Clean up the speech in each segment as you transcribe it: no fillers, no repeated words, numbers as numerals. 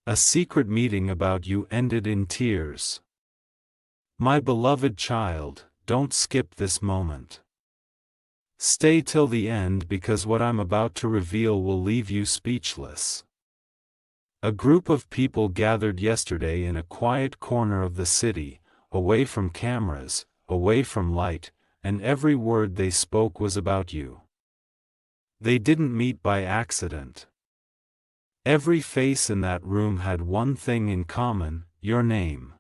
A secret meeting about you ended in tears. My beloved child, don't skip this moment. Stay till the end because what I'm about to reveal will leave you speechless. A group of people gathered yesterday in a quiet corner of the city, away from cameras, away from light, and every word they spoke was about you. They didn't meet by accident. Every face in that room had one thing in common: your name.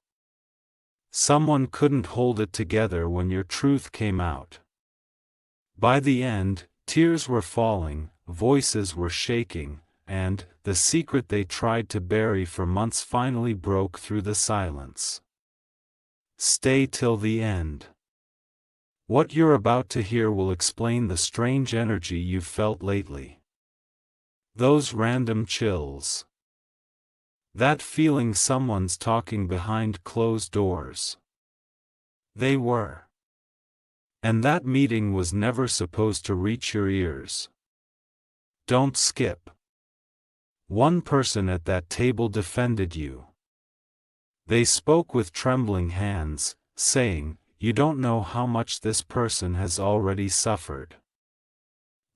Someone couldn't hold it together when your truth came out. By the end, tears were falling, voices were shaking, and the secret they tried to bury for months finally broke through the silence. Stay till the end. What you're about to hear will explain the strange energy you've felt lately. Those random chills. That feeling someone's talking behind closed doors. They were. And that meeting was never supposed to reach your ears. Don't skip. One person at that table defended you. They spoke with trembling hands, saying, "You don't know how much this person has already suffered."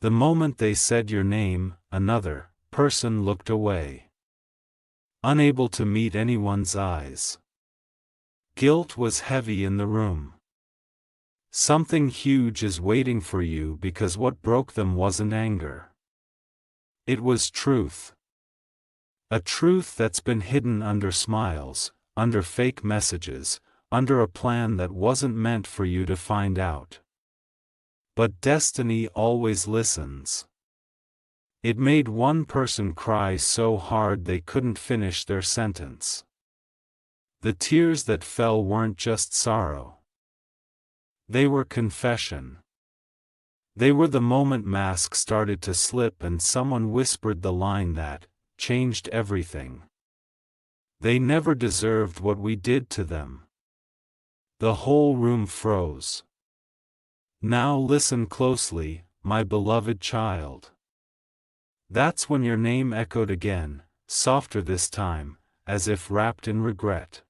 The moment they said your name, another person looked away. Unable to meet anyone's eyes. Guilt was heavy in the room. Something huge is waiting for you because what broke them wasn't anger. It was truth. A truth that's been hidden under smiles, under fake messages, under a plan that wasn't meant for you to find out. But destiny always listens. It made one person cry so hard they couldn't finish their sentence. The tears that fell weren't just sorrow. They were confession. They were the moment mask started to slip and someone whispered the line that changed everything. They never deserved what we did to them. The whole room froze. Now listen closely, my beloved child. That's when your name echoed again, softer this time, as if wrapped in regret.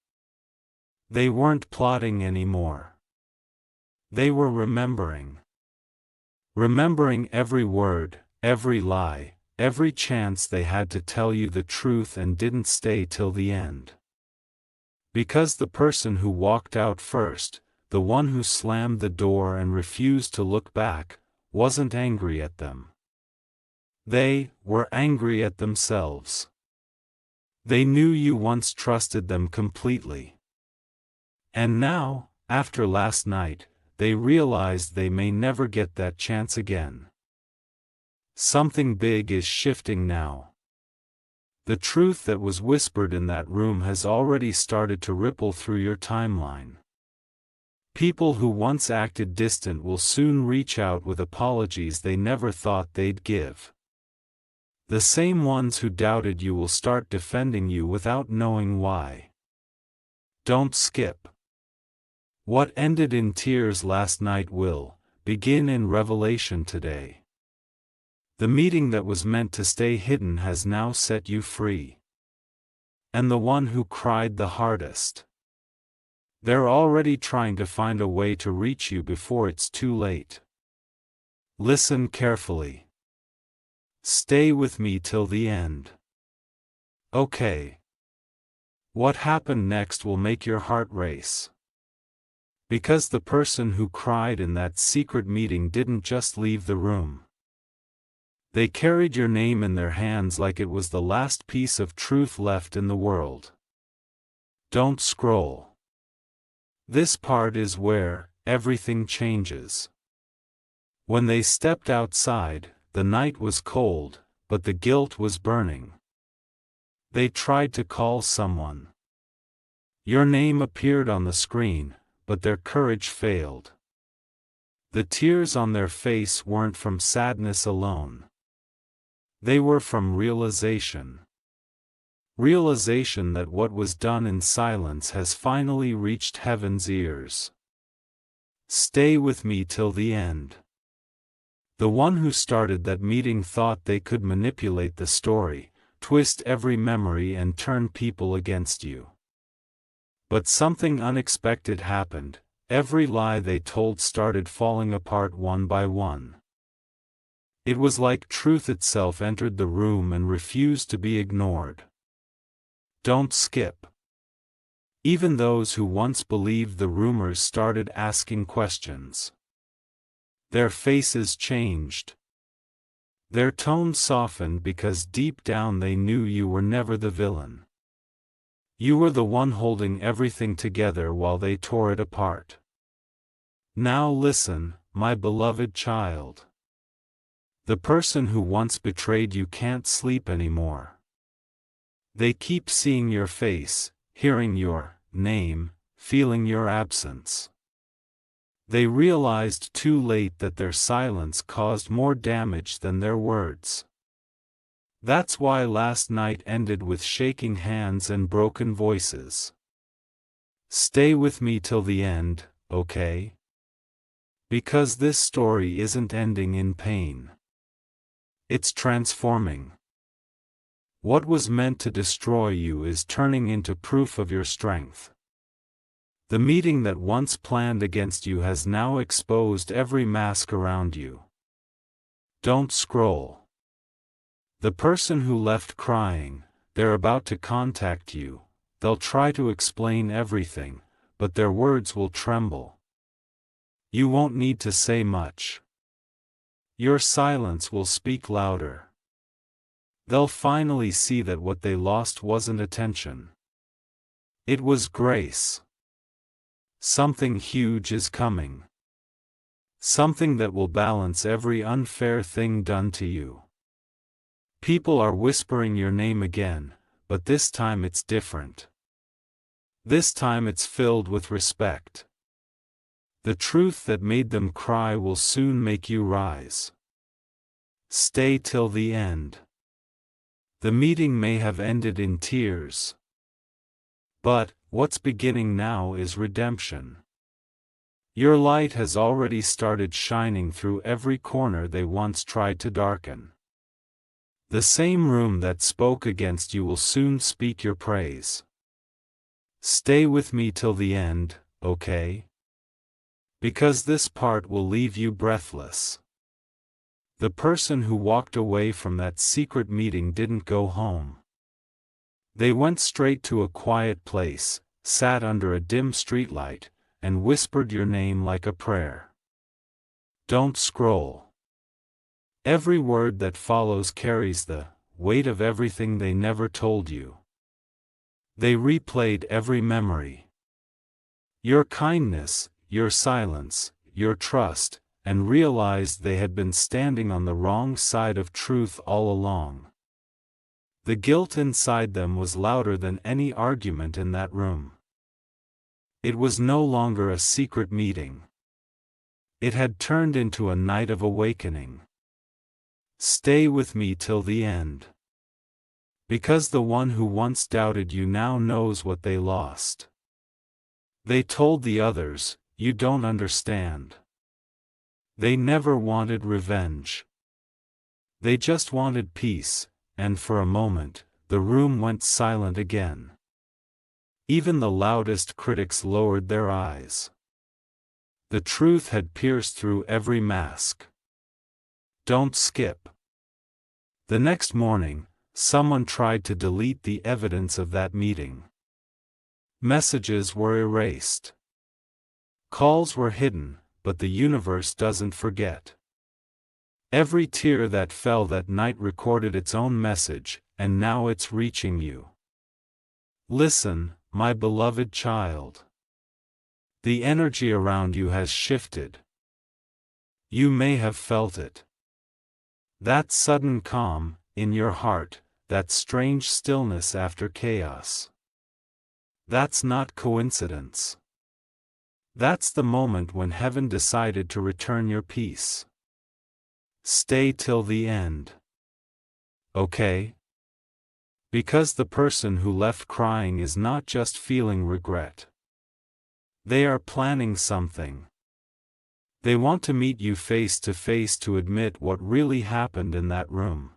They weren't plotting anymore. They were remembering. Remembering every word, every lie, every chance they had to tell you the truth and didn't stay till the end. Because the person who walked out first, the one who slammed the door and refused to look back, wasn't angry at them. They were angry at themselves. They knew you once trusted them completely. And now, after last night, they realized they may never get that chance again. Something big is shifting now. The truth that was whispered in that room has already started to ripple through your timeline. People who once acted distant will soon reach out with apologies they never thought they'd give. The same ones who doubted you will start defending you without knowing why. Don't skip. What ended in tears last night will begin in revelation today. The meeting that was meant to stay hidden has now set you free. And the one who cried the hardest. They're already trying to find a way to reach you before it's too late. Listen carefully. Stay with me till the end. Okay. What happened next will make your heart race. Because the person who cried in that secret meeting didn't just leave the room. They carried your name in their hands like it was the last piece of truth left in the world. Don't scroll. This part is where everything changes. When they stepped outside, the night was cold, but the guilt was burning. They tried to call someone. Your name appeared on the screen, but their courage failed. The tears on their face weren't from sadness alone. They were from realization. Realization that what was done in silence has finally reached heaven's ears. Stay with me till the end. The one who started that meeting thought they could manipulate the story, twist every memory and turn people against you. But something unexpected happened. Every lie they told started falling apart one by one. It was like truth itself entered the room and refused to be ignored. Don't skip. Even those who once believed the rumors started asking questions. Their faces changed. Their tone softened because deep down they knew you were never the villain. You were the one holding everything together while they tore it apart. Now listen, my beloved child. The person who once betrayed you can't sleep anymore. They keep seeing your face, hearing your name, feeling your absence. They realized too late that their silence caused more damage than their words. That's why last night ended with shaking hands and broken voices. Stay with me till the end, okay? Because this story isn't ending in pain. It's transforming. What was meant to destroy you is turning into proof of your strength. The meeting that once planned against you has now exposed every mask around you. Don't scroll. The person who left crying, they're about to contact you. They'll try to explain everything, but their words will tremble. You won't need to say much. Your silence will speak louder. They'll finally see that what they lost wasn't attention. It was grace. Something huge is coming. Something that will balance every unfair thing done to you. People are whispering your name again, but this time it's different. This time it's filled with respect. The truth that made them cry will soon make you rise. Stay till the end. The meeting may have ended in tears. But, what's beginning now is redemption. Your light has already started shining through every corner they once tried to darken. The same room that spoke against you will soon speak your praise. Stay with me till the end, okay? Because this part will leave you breathless. The person who walked away from that secret meeting didn't go home. They went straight to a quiet place, sat under a dim streetlight, and whispered your name like a prayer. Don't scroll. Every word that follows carries the weight of everything they never told you. They replayed every memory. Your kindness, your silence, your trust, and realized they had been standing on the wrong side of truth all along. The guilt inside them was louder than any argument in that room. It was no longer a secret meeting. It had turned into a night of awakening. Stay with me till the end. Because the one who once doubted you now knows what they lost. They told the others, you don't understand. They never wanted revenge. They just wanted peace, and for a moment, the room went silent again. Even the loudest critics lowered their eyes. The truth had pierced through every mask. Don't skip. The next morning, someone tried to delete the evidence of that meeting. Messages were erased. Calls were hidden, but the universe doesn't forget. Every tear that fell that night recorded its own message, and now it's reaching you. Listen, my beloved child. The energy around you has shifted. You may have felt it. That sudden calm, in your heart, that strange stillness after chaos. That's not coincidence. That's the moment when heaven decided to return your peace. Stay till the end. Okay? Because the person who left crying is not just feeling regret. They are planning something. They want to meet you face to face to admit what really happened in that room.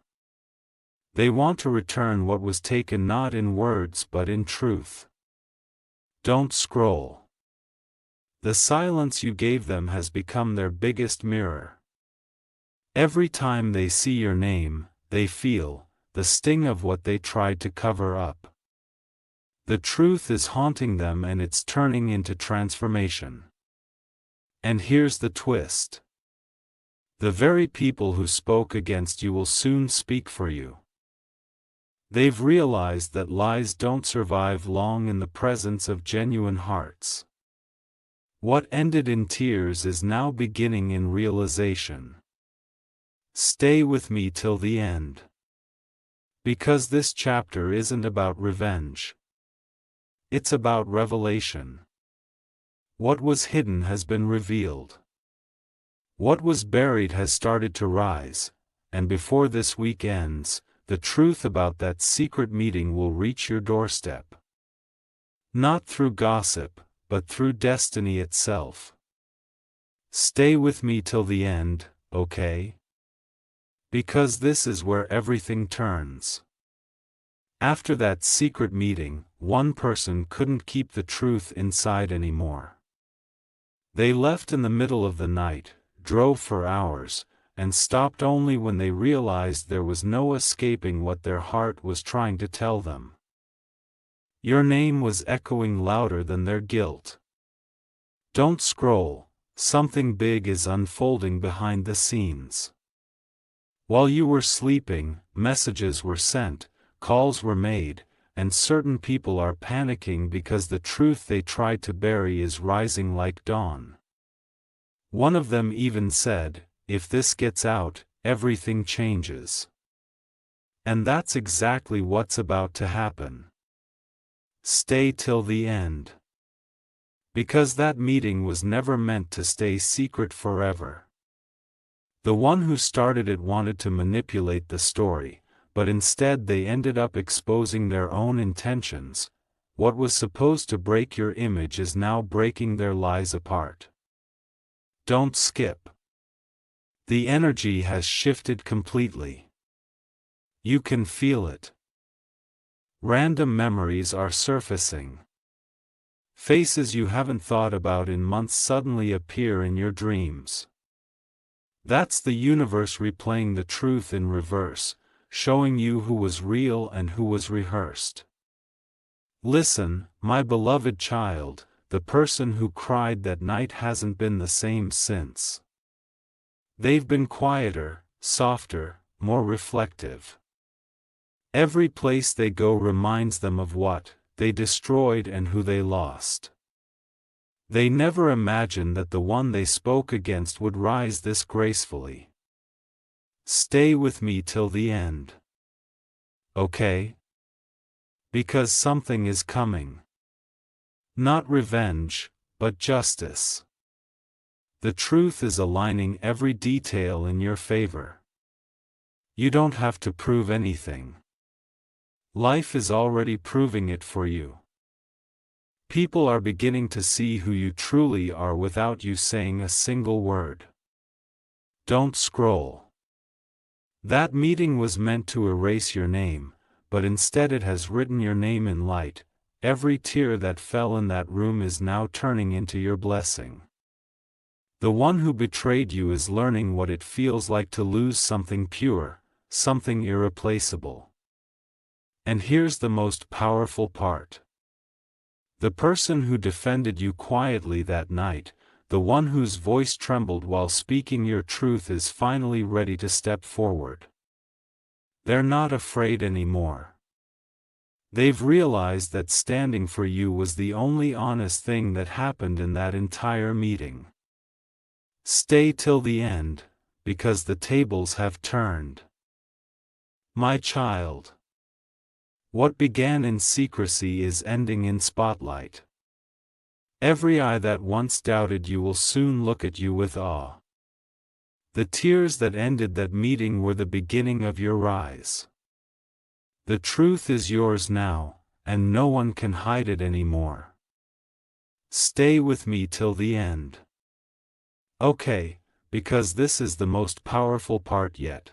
They want to return what was taken not in words but in truth. Don't scroll. The silence you gave them has become their biggest mirror. Every time they see your name, they feel the sting of what they tried to cover up. The truth is haunting them and it's turning into transformation. And here's the twist. The very people who spoke against you will soon speak for you. They've realized that lies don't survive long in the presence of genuine hearts. What ended in tears is now beginning in realization. Stay with me till the end. Because this chapter isn't about revenge. It's about revelation. What was hidden has been revealed. What was buried has started to rise, and before this week ends, the truth about that secret meeting will reach your doorstep. Not through gossip, but through destiny itself. Stay with me till the end, okay? Because this is where everything turns. After that secret meeting, one person couldn't keep the truth inside anymore. They left in the middle of the night, drove for hours, and stopped only when they realized there was no escaping what their heart was trying to tell them. Your name was echoing louder than their guilt. Don't scroll, something big is unfolding behind the scenes. While you were sleeping, messages were sent, calls were made, and certain people are panicking because the truth they tried to bury is rising like dawn. One of them even said, if this gets out, everything changes. And that's exactly what's about to happen. Stay till the end. Because that meeting was never meant to stay secret forever. The one who started it wanted to manipulate the story, but instead they ended up exposing their own intentions. What was supposed to break your image is now breaking their lies apart. Don't skip. The energy has shifted completely. You can feel it. Random memories are surfacing. Faces you haven't thought about in months suddenly appear in your dreams. That's the universe replaying the truth in reverse, showing you who was real and who was rehearsed. Listen, my beloved child, the person who cried that night hasn't been the same since. They've been quieter, softer, more reflective. Every place they go reminds them of what they destroyed and who they lost. They never imagined that the one they spoke against would rise this gracefully. Stay with me till the end. Okay? Because something is coming. Not revenge, but justice. The truth is aligning every detail in your favor. You don't have to prove anything. Life is already proving it for you. People are beginning to see who you truly are without you saying a single word. Don't scroll. That meeting was meant to erase your name, but instead it has written your name in light. Every tear that fell in that room is now turning into your blessing. The one who betrayed you is learning what it feels like to lose something pure, something irreplaceable. And here's the most powerful part. The person who defended you quietly that night, the one whose voice trembled while speaking your truth, is finally ready to step forward. They're not afraid anymore. They've realized that standing for you was the only honest thing that happened in that entire meeting. Stay till the end, because the tables have turned. My child. What began in secrecy is ending in spotlight. Every eye that once doubted you will soon look at you with awe. The tears that ended that meeting were the beginning of your rise. The truth is yours now, and no one can hide it anymore. Stay with me till the end. Okay, because this is the most powerful part yet.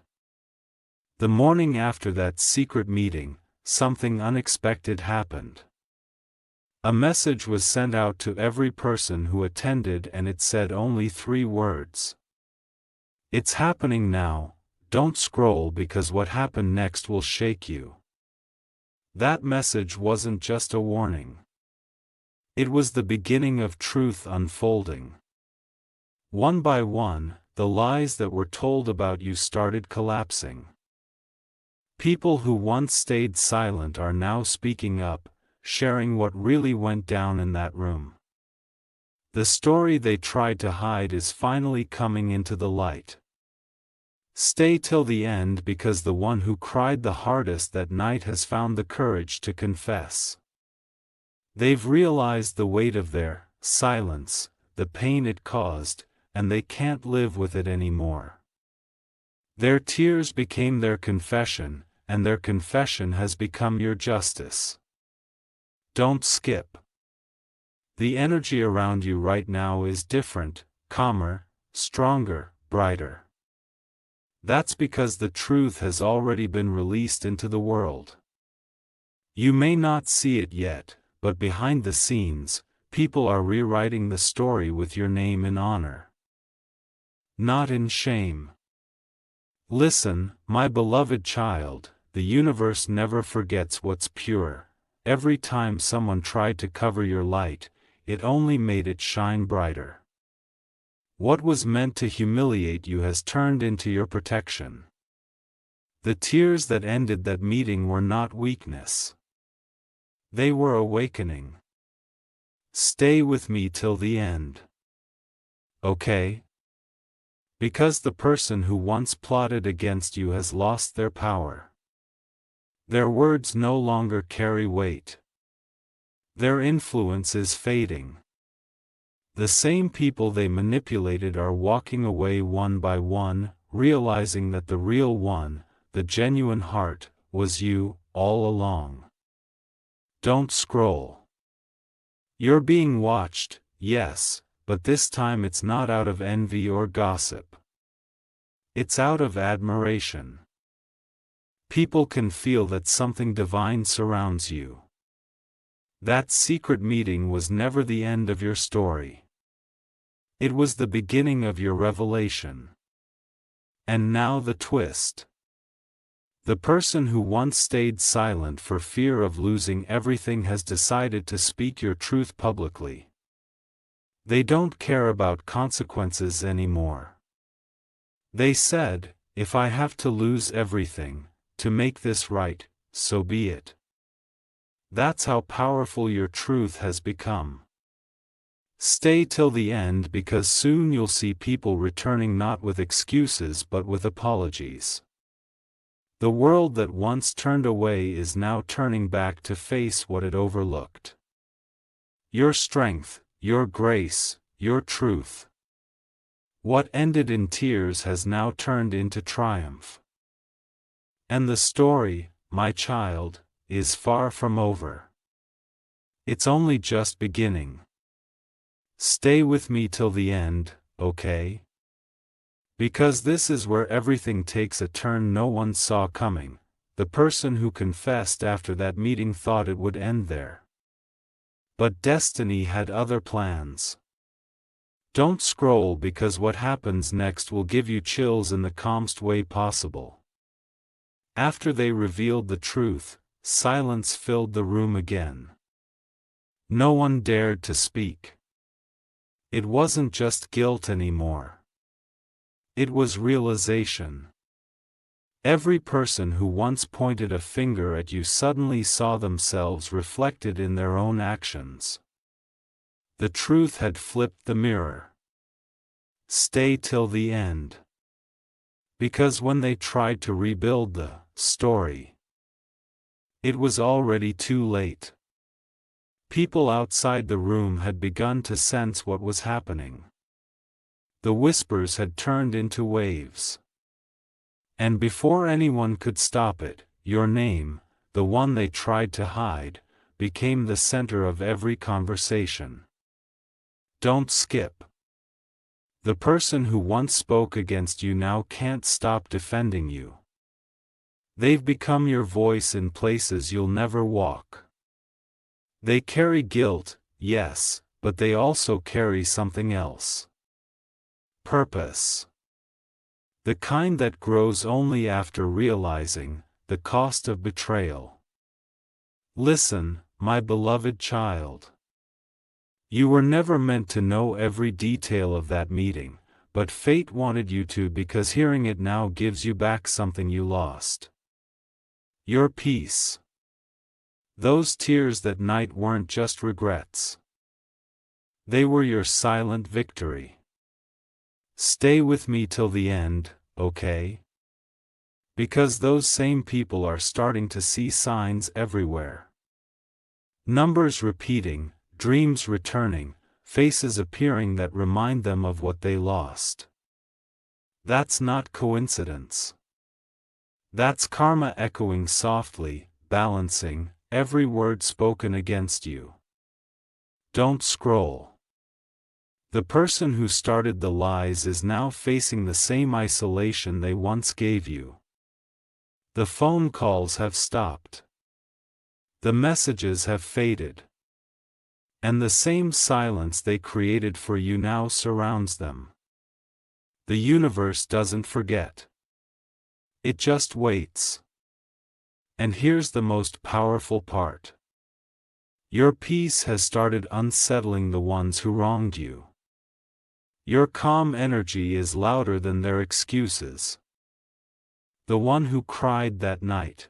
The morning after that secret meeting, something unexpected happened. A message was sent out to every person who attended, and it said only 3 words. It's happening now, don't scroll because what happened next will shake you. That message wasn't just a warning. It was the beginning of truth unfolding. One by one, the lies that were told about you started collapsing. People who once stayed silent are now speaking up, sharing what really went down in that room. The story they tried to hide is finally coming into the light. Stay till the end because the one who cried the hardest that night has found the courage to confess. They've realized the weight of their silence, the pain it caused, and they can't live with it anymore. Their tears became their confession, and their confession has become your justice. Don't skip. The energy around you right now is different, calmer, stronger, brighter. That's because the truth has already been released into the world. You may not see it yet, but behind the scenes, people are rewriting the story with your name in honor. Not in shame. Listen, my beloved child, the universe never forgets what's pure. Every time someone tried to cover your light, it only made it shine brighter. What was meant to humiliate you has turned into your protection. The tears that ended that meeting were not weakness. They were awakening. Stay with me till the end. Okay? Because the person who once plotted against you has lost their power. Their words no longer carry weight. Their influence is fading. The same people they manipulated are walking away one by one, realizing that the real one, the genuine heart, was you, all along. Don't scroll. You're being watched, yes, but this time it's not out of envy or gossip. It's out of admiration. People can feel that something divine surrounds you. That secret meeting was never the end of your story. It was the beginning of your revelation. And now the twist. The person who once stayed silent for fear of losing everything has decided to speak your truth publicly. They don't care about consequences anymore. They said, if I have to lose everything, to make this right, so be it. That's how powerful your truth has become. Stay till the end because soon you'll see people returning not with excuses but with apologies. The world that once turned away is now turning back to face what it overlooked. Your strength, your grace, your truth. What ended in tears has now turned into triumph. And the story, my child, is far from over. It's only just beginning. Stay with me till the end, okay? Because this is where everything takes a turn no one saw coming. The person who confessed after that meeting thought it would end there. But destiny had other plans. Don't scroll because what happens next will give you chills in the calmest way possible. After they revealed the truth, silence filled the room again. No one dared to speak. It wasn't just guilt anymore. It was realization. Every person who once pointed a finger at you suddenly saw themselves reflected in their own actions. The truth had flipped the mirror. Stay till the end. Because when they tried to rebuild the story, it was already too late. People outside the room had begun to sense what was happening. The whispers had turned into waves. And before anyone could stop it, your name, the one they tried to hide, became the center of every conversation. Don't skip. The person who once spoke against you now can't stop defending you. They've become your voice in places you'll never walk. They carry guilt, yes, but they also carry something else. Purpose. The kind that grows only after realizing the cost of betrayal. Listen, my beloved child. You were never meant to know every detail of that meeting, but fate wanted you to because hearing it now gives you back something you lost. Your peace. Those tears that night weren't just regrets. They were your silent victory. Stay with me till the end, okay? Because those same people are starting to see signs everywhere. Numbers repeating, dreams returning, faces appearing that remind them of what they lost. That's not coincidence. That's karma echoing softly, balancing every word spoken against you. Don't scroll. The person who started the lies is now facing the same isolation they once gave you. The phone calls have stopped. The messages have faded. And the same silence they created for you now surrounds them. The universe doesn't forget. It just waits. And here's the most powerful part. Your peace has started unsettling the ones who wronged you. Your calm energy is louder than their excuses. The one who cried that night.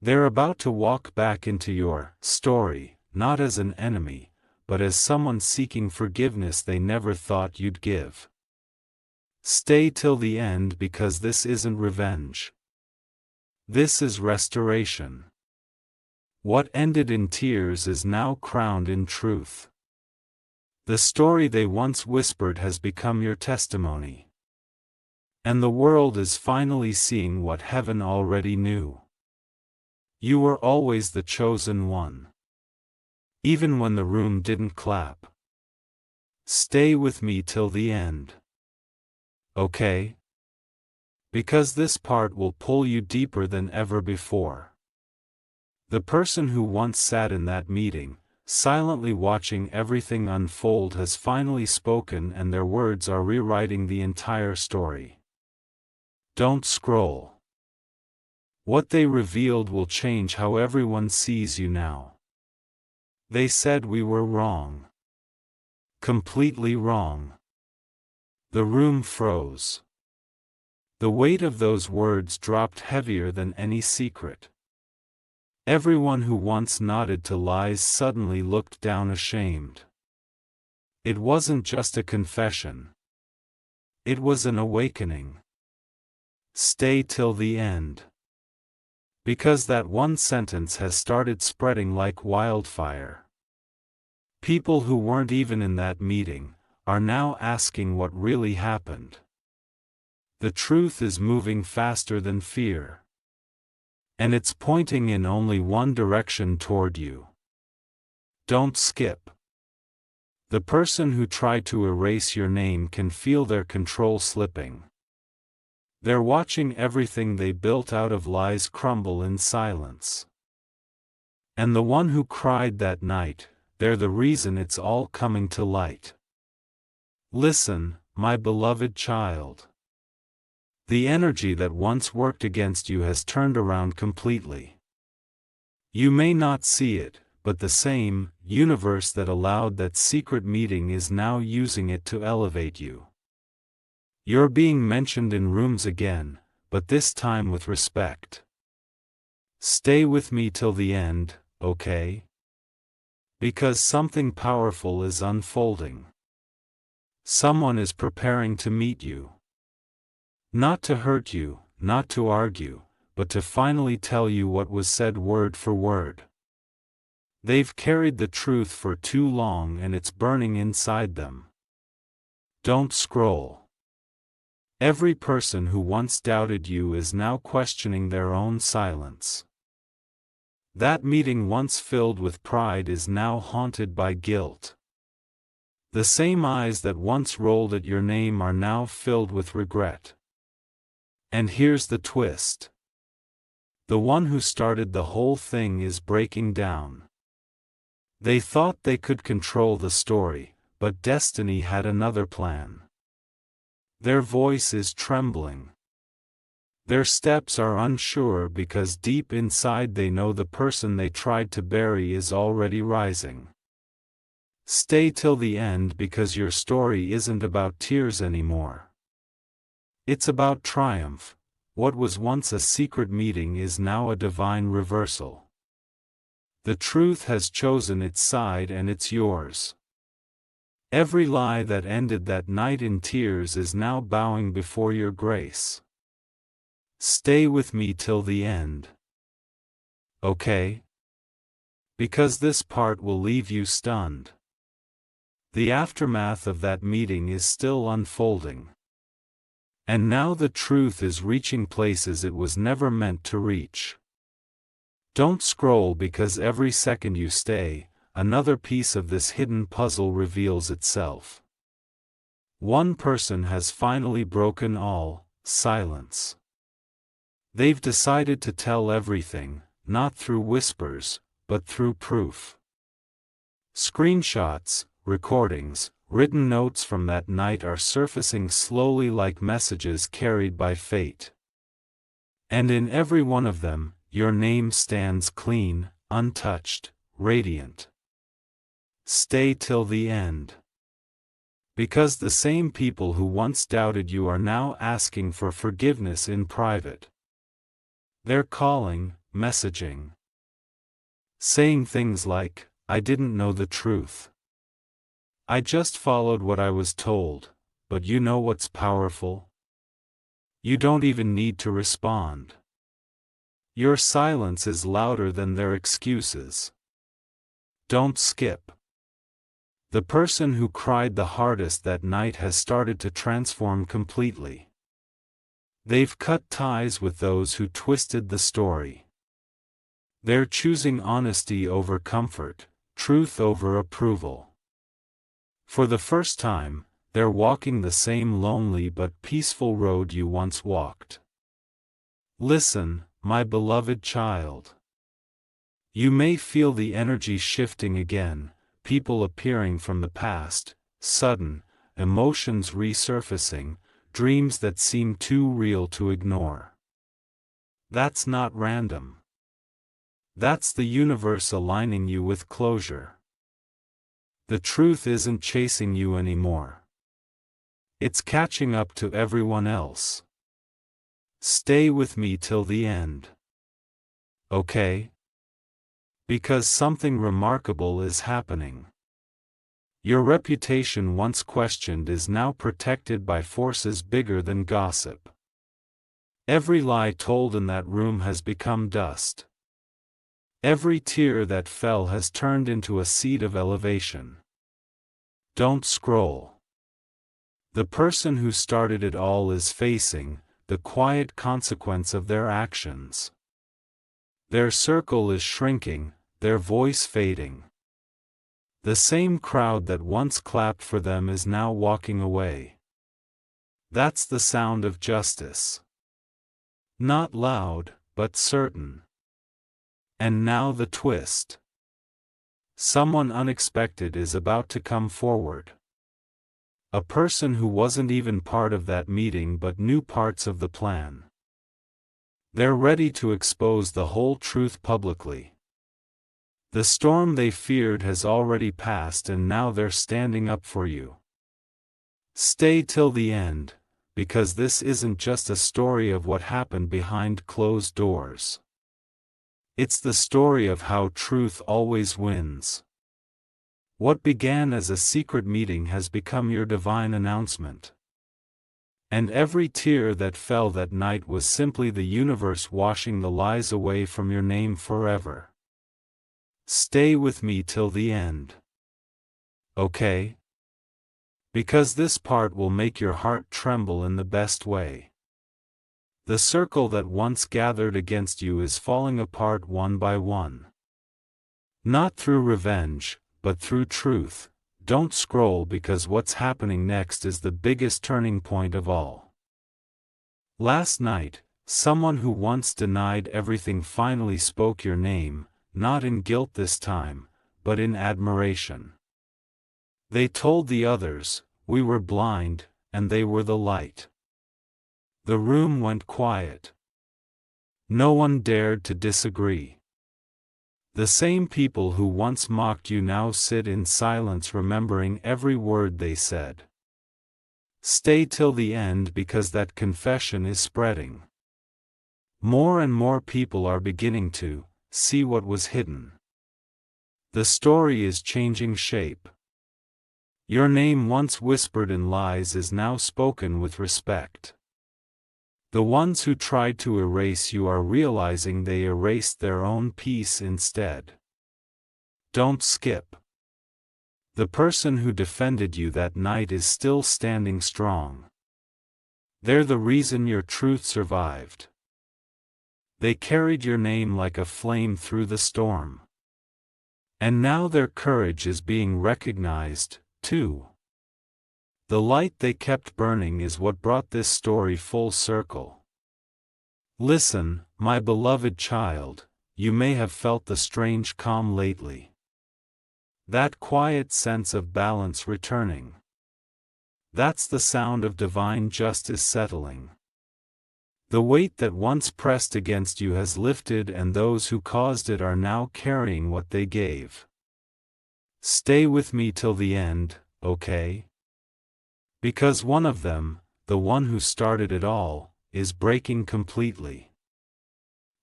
They're about to walk back into your story, not as an enemy, but as someone seeking forgiveness they never thought you'd give. Stay till the end because this isn't revenge. This is restoration. What ended in tears is now crowned in truth. The story they once whispered has become your testimony. And the world is finally seeing what heaven already knew. You were always the chosen one. Even when the room didn't clap. Stay with me till the end. Okay? Because this part will pull you deeper than ever before. The person who once sat in that meeting, silently watching everything unfold, has finally spoken, and their words are rewriting the entire story. Don't scroll. What they revealed will change how everyone sees you now. They said we were wrong. Completely wrong. The room froze. The weight of those words dropped heavier than any secret. Everyone who once nodded to lies suddenly looked down ashamed. It wasn't just a confession. It was an awakening. Stay till the end. Because that one sentence has started spreading like wildfire. People who weren't even in that meeting are now asking what really happened. The truth is moving faster than fear. And it's pointing in only one direction toward you. Don't skip. The person who tried to erase your name can feel their control slipping. They're watching everything they built out of lies crumble in silence. And the one who cried that night, they're the reason it's all coming to light. Listen, my beloved child. The energy that once worked against you has turned around completely. You may not see it, but the same universe that allowed that secret meeting is now using it to elevate you. You're being mentioned in rooms again, but this time with respect. Stay with me till the end, okay? Because something powerful is unfolding. Someone is preparing to meet you. Not to hurt you, not to argue, but to finally tell you what was said word for word. They've carried the truth for too long and it's burning inside them. Don't scroll. Every person who once doubted you is now questioning their own silence. That meeting once filled with pride is now haunted by guilt. The same eyes that once rolled at your name are now filled with regret. And here's the twist. The one who started the whole thing is breaking down. They thought they could control the story, but destiny had another plan. Their voice is trembling. Their steps are unsure because deep inside they know the person they tried to bury is already rising. Stay till the end because your story isn't about tears anymore. It's about triumph. What was once a secret meeting is now a divine reversal. The truth has chosen its side and it's yours. Every lie that ended that night in tears is now bowing before your grace. Stay with me till the end. Okay? Because this part will leave you stunned. The aftermath of that meeting is still unfolding. And now the truth is reaching places it was never meant to reach. Don't scroll because every second you stay, another piece of this hidden puzzle reveals itself. One person has finally broken all silence. They've decided to tell everything, not through whispers, but through proof. Screenshots, recordings, written notes from that night are surfacing slowly like messages carried by fate. And in every one of them, your name stands clean, untouched, radiant. Stay till the end. Because the same people who once doubted you are now asking for forgiveness in private. They're calling, messaging. Saying things like, I didn't know the truth. I just followed what I was told, but you know what's powerful? You don't even need to respond. Your silence is louder than their excuses. Don't skip. The person who cried the hardest that night has started to transform completely. They've cut ties with those who twisted the story. They're choosing honesty over comfort, truth over approval. For the first time, they're walking the same lonely but peaceful road you once walked. Listen, my beloved child. You may feel the energy shifting again, people appearing from the past, sudden, emotions resurfacing, dreams that seem too real to ignore. That's not random. That's the universe aligning you with closure. The truth isn't chasing you anymore. It's catching up to everyone else. Stay with me till the end. Okay? Because something remarkable is happening. Your reputation once questioned is now protected by forces bigger than gossip. Every lie told in that room has become dust. Every tear that fell has turned into a seed of elevation. Don't scroll. The person who started it all is facing the quiet consequence of their actions. Their circle is shrinking, their voice fading. The same crowd that once clapped for them is now walking away. That's the sound of justice. Not loud, but certain. And now the twist. Someone unexpected is about to come forward. A person who wasn't even part of that meeting but knew parts of the plan. They're ready to expose the whole truth publicly. The storm they feared has already passed and now they're standing up for you. Stay till the end, because this isn't just a story of what happened behind closed doors. It's the story of how truth always wins. What began as a secret meeting has become your divine announcement. And every tear that fell that night was simply the universe washing the lies away from your name forever. Stay with me till the end. Okay? Because this part will make your heart tremble in the best way. The circle that once gathered against you is falling apart one by one. Not through revenge, but through truth. Don't scroll because what's happening next is the biggest turning point of all. Last night, Someone who once denied everything finally spoke your name, not in guilt this time, but in admiration. They told the others, "We were blind, and they were the light." The room went quiet. No one dared to disagree. The same people who once mocked you now sit in silence, remembering every word they said. Stay till the end, because that confession is spreading. More and more people are beginning to see what was hidden. The story is changing shape. Your name, once whispered in lies, is now spoken with respect. The ones who tried to erase you are realizing they erased their own peace instead. Don't skip. The person who defended you that night is still standing strong. They're the reason your truth survived. They carried your name like a flame through the storm. And now their courage is being recognized, too. The light they kept burning is what brought this story full circle. Listen, my beloved child, you may have felt the strange calm lately. That quiet sense of balance returning. That's the sound of divine justice settling. The weight that once pressed against you has lifted, and those who caused it are now carrying what they gave. Stay with me till the end, okay? Because one of them, the one who started it all, is breaking completely.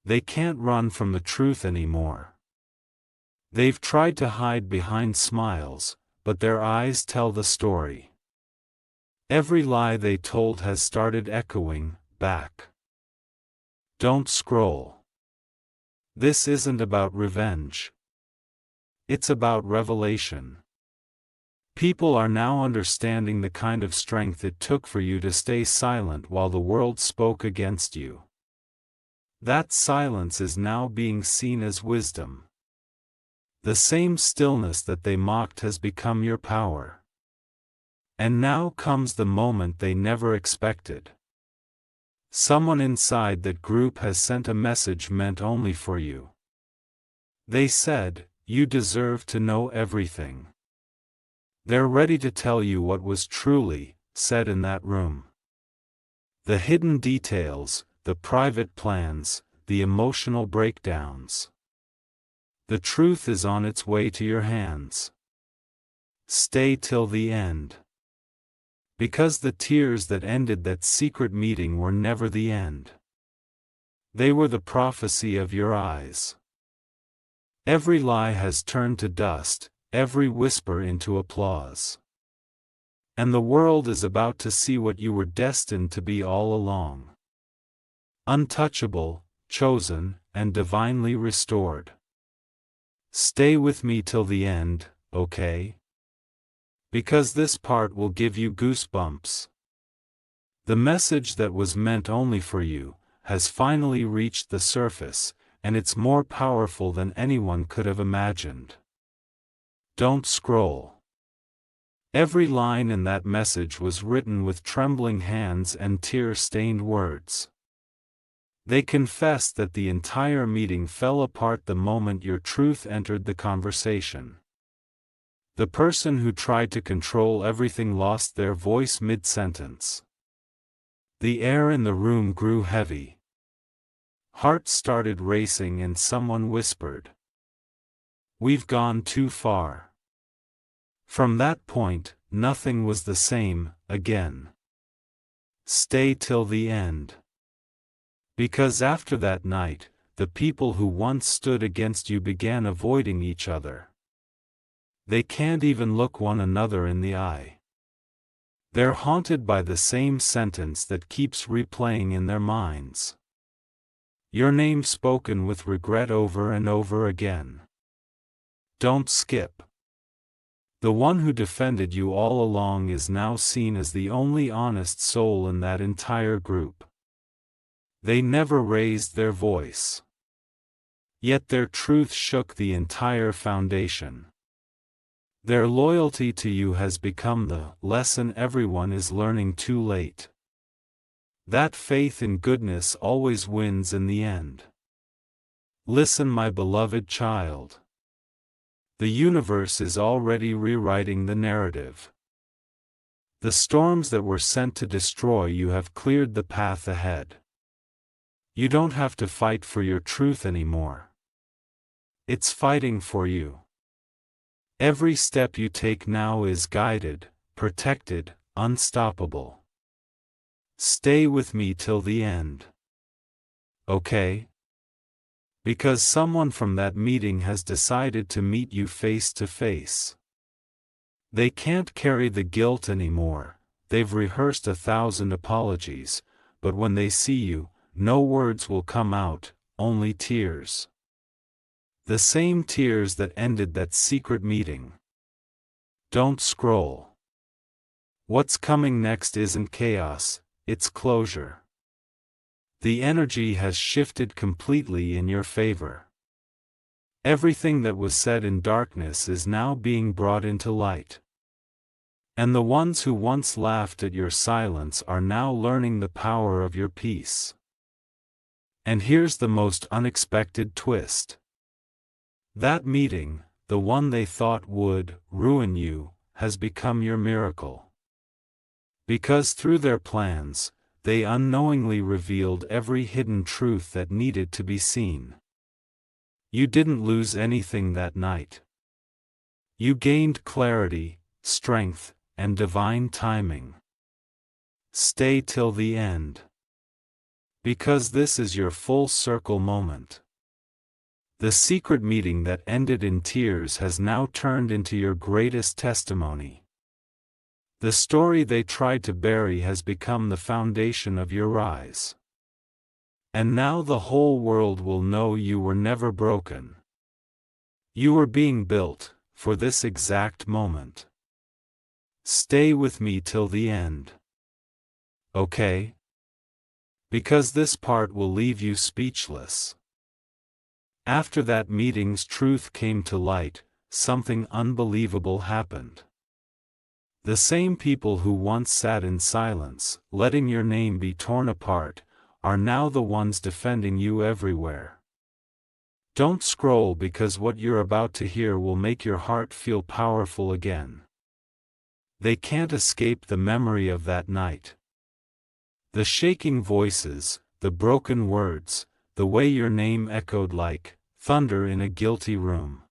They can't run from the truth anymore. They've tried to hide behind smiles, but their eyes tell the story. Every lie they told has started echoing back. Don't scroll. This isn't about revenge. It's about revelation. People are now understanding the kind of strength it took for you to stay silent while the world spoke against you. That silence is now being seen as wisdom. The same stillness that they mocked has become your power. And now comes the moment they never expected. Someone inside that group has sent a message meant only for you. They said, you deserve to know everything. They're ready to tell you what was truly said in that room. The hidden details, the private plans, the emotional breakdowns. The truth is on its way to your hands. Stay till the end. Because the tears that ended that secret meeting were never the end. They were the prophecy of your eyes. Every lie has turned to dust, every whisper into applause. And the world is about to see what you were destined to be all along. Untouchable, chosen, and divinely restored. Stay with me till the end, okay? Because this part will give you goosebumps. The message that was meant only for you has finally reached the surface, and it's more powerful than anyone could have imagined. Don't scroll. Every line in that message was written with trembling hands and tear-stained words. They confessed that the entire meeting fell apart the moment your truth entered the conversation. The person who tried to control everything lost their voice mid-sentence. The air in the room grew heavy. Hearts started racing and someone whispered, "We've gone too far." From that point, nothing was the same again. Stay till the end. Because after that night, the people who once stood against you began avoiding each other. They can't even look one another in the eye. They're haunted by the same sentence that keeps replaying in their minds. Your name spoken with regret over and over again. Don't skip. The one who defended you all along is now seen as the only honest soul in that entire group. They never raised their voice. Yet their truth shook the entire foundation. Their loyalty to you has become the lesson everyone is learning too late. That faith in goodness always wins in the end. Listen, my beloved child. The universe is already rewriting the narrative. The storms that were sent to destroy you have cleared the path ahead. You don't have to fight for your truth anymore. It's fighting for you. Every step you take now is guided, protected, unstoppable. Stay with me till the end. Okay? Because someone from that meeting has decided to meet you face to face. They can't carry the guilt anymore. They've rehearsed 1,000 apologies, but when they see you, no words will come out, only tears. The same tears that ended that secret meeting. Don't scroll. What's coming next isn't chaos, it's closure. The energy has shifted completely in your favor. Everything that was said in darkness is now being brought into light. And the ones who once laughed at your silence are now learning the power of your peace. And here's the most unexpected twist. That meeting, the one they thought would ruin you, has become your miracle. Because through their plans, they unknowingly revealed every hidden truth that needed to be seen. You didn't lose anything that night. You gained clarity, strength, and divine timing. Stay till the end. Because this is your full circle moment. The secret meeting that ended in tears has now turned into your greatest testimony. The story they tried to bury has become the foundation of your rise. And now the whole world will know you were never broken. You were being built, for this exact moment. Stay with me till the end. Okay? Because this part will leave you speechless. After that meeting's truth came to light, something unbelievable happened. The same people who once sat in silence, letting your name be torn apart, are now the ones defending you everywhere. Don't scroll, because what you're about to hear will make your heart feel powerful again. They can't escape the memory of that night. The shaking voices, the broken words, the way your name echoed like thunder in a guilty room.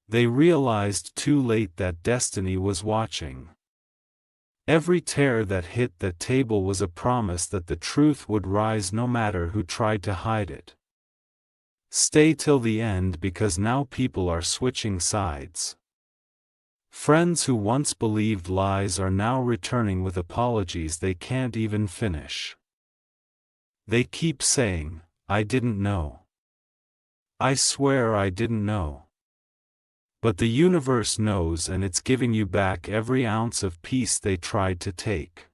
They realized too late that destiny was watching. Every tear that hit the table was a promise that the truth would rise no matter who tried to hide it. Stay till the end, because now people are switching sides. Friends who once believed lies are now returning with apologies they can't even finish. They keep saying, "I didn't know. I swear I didn't know." But the universe knows, and it's giving you back every ounce of peace they tried to take.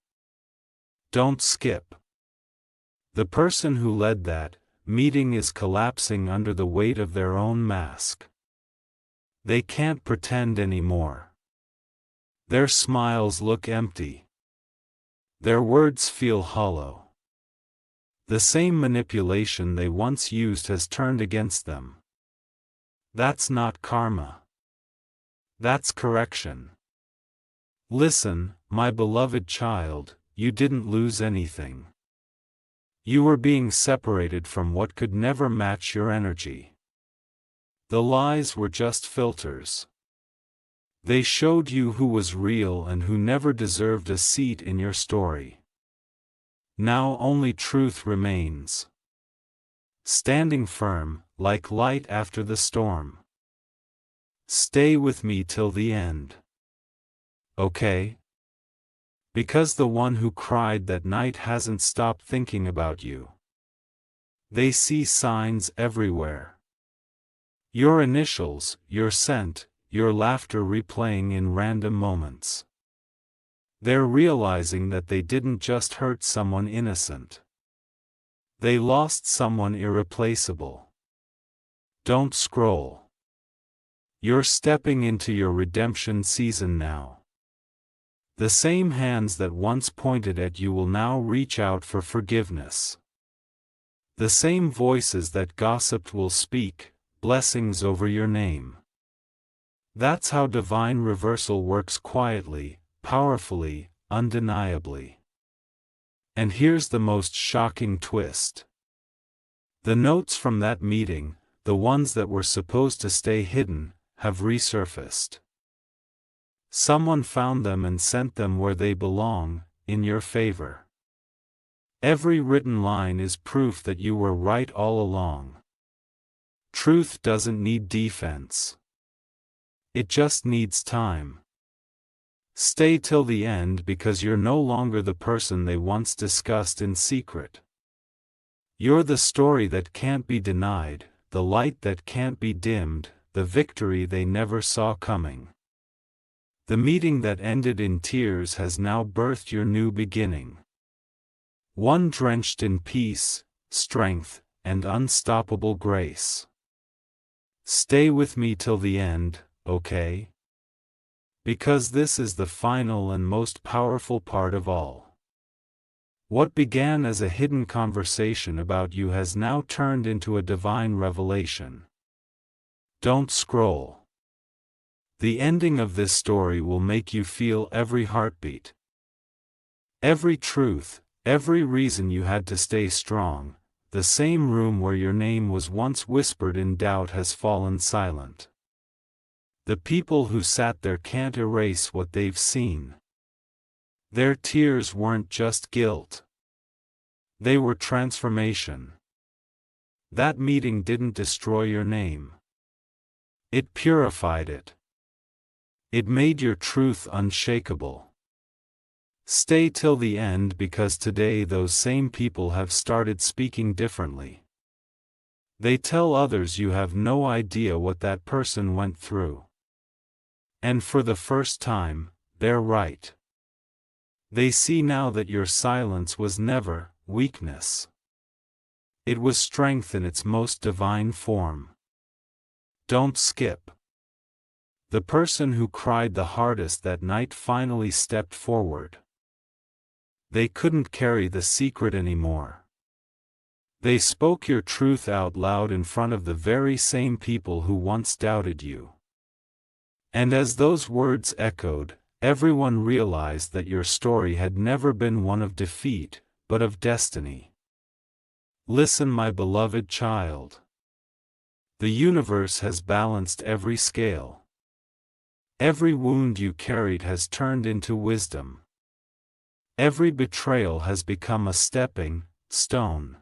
Don't skip. The person who led that meeting is collapsing under the weight of their own mask. They can't pretend anymore. Their smiles look empty. Their words feel hollow. The same manipulation they once used has turned against them. That's not karma. That's correction. Listen, my beloved child, you didn't lose anything. You were being separated from what could never match your energy. The lies were just filters. They showed you who was real and who never deserved a seat in your story. Now only truth remains. Standing firm, like light after the storm. Stay with me till the end. Okay? Because the one who cried that night hasn't stopped thinking about you. They see signs everywhere. Your initials, your scent, your laughter replaying in random moments. They're realizing that they didn't just hurt someone innocent. They lost someone irreplaceable. Don't scroll. You're stepping into your redemption season now. The same hands that once pointed at you will now reach out for forgiveness. The same voices that gossiped will speak blessings over your name. That's how divine reversal works, quietly, powerfully, undeniably. And here's the most shocking twist. The notes from that meeting, the ones that were supposed to stay hidden, have resurfaced. Someone found them and sent them where they belong, in your favor. Every written line is proof that you were right all along. Truth doesn't need defense. It just needs time. Stay till the end, because you're no longer the person they once discussed in secret. You're the story that can't be denied, the light that can't be dimmed, the victory they never saw coming. The meeting that ended in tears has now birthed your new beginning. One drenched in peace, strength, and unstoppable grace. Stay with me till the end, okay? Because this is the final and most powerful part of all. What began as a hidden conversation about you has now turned into a divine revelation. Don't scroll. The ending of this story will make you feel every heartbeat. Every truth, every reason you had to stay strong. The same room where your name was once whispered in doubt has fallen silent. The people who sat there can't erase what they've seen. Their tears weren't just guilt. They were transformation. That meeting didn't destroy your name. It purified it. It made your truth unshakable. Stay till the end, because today those same people have started speaking differently. They tell others you have no idea what that person went through. And for the first time, they're right. They see now that your silence was never weakness. It was strength in its most divine form. Don't skip. The person who cried the hardest that night finally stepped forward. They couldn't carry the secret anymore. They spoke your truth out loud in front of the very same people who once doubted you. And as those words echoed, everyone realized that your story had never been one of defeat, but of destiny. Listen, my beloved child. The universe has balanced every scale. Every wound you carried has turned into wisdom. Every betrayal has become a stepping stone.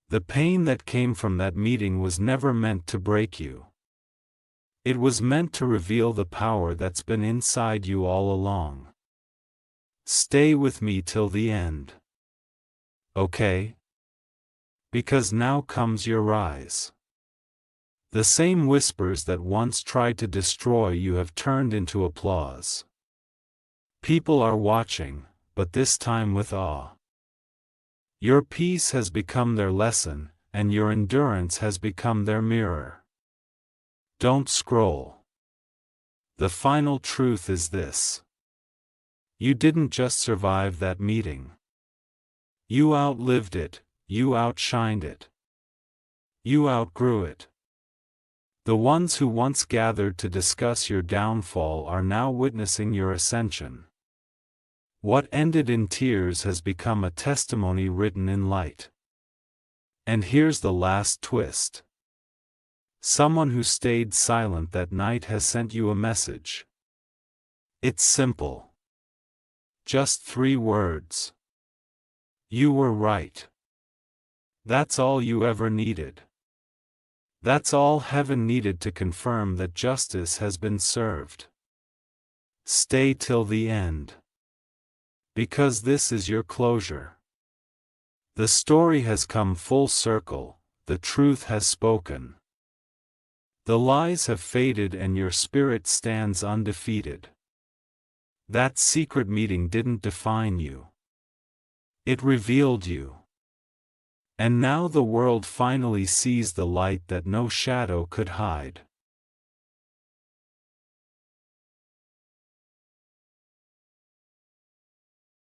The pain that came from that meeting was never meant to break you. It was meant to reveal the power that's been inside you all along. Stay with me till the end. Okay? Because now comes your rise. The same whispers that once tried to destroy you have turned into applause. People are watching, but this time with awe. Your peace has become their lesson, and your endurance has become their mirror. Don't scroll. The final truth is this. You didn't just survive that meeting. You outlived it, you outshined it. You outgrew it. The ones who once gathered to discuss your downfall are now witnessing your ascension. What ended in tears has become a testimony written in light. And here's the last twist. Someone who stayed silent that night has sent you a message. It's simple. Just 3 words. You were right. That's all you ever needed. That's all heaven needed to confirm that justice has been served. Stay till the end. Because this is your closure. The story has come full circle, the truth has spoken. The lies have faded and your spirit stands undefeated. That secret meeting didn't define you. It revealed you. And now the world finally sees the light that no shadow could hide.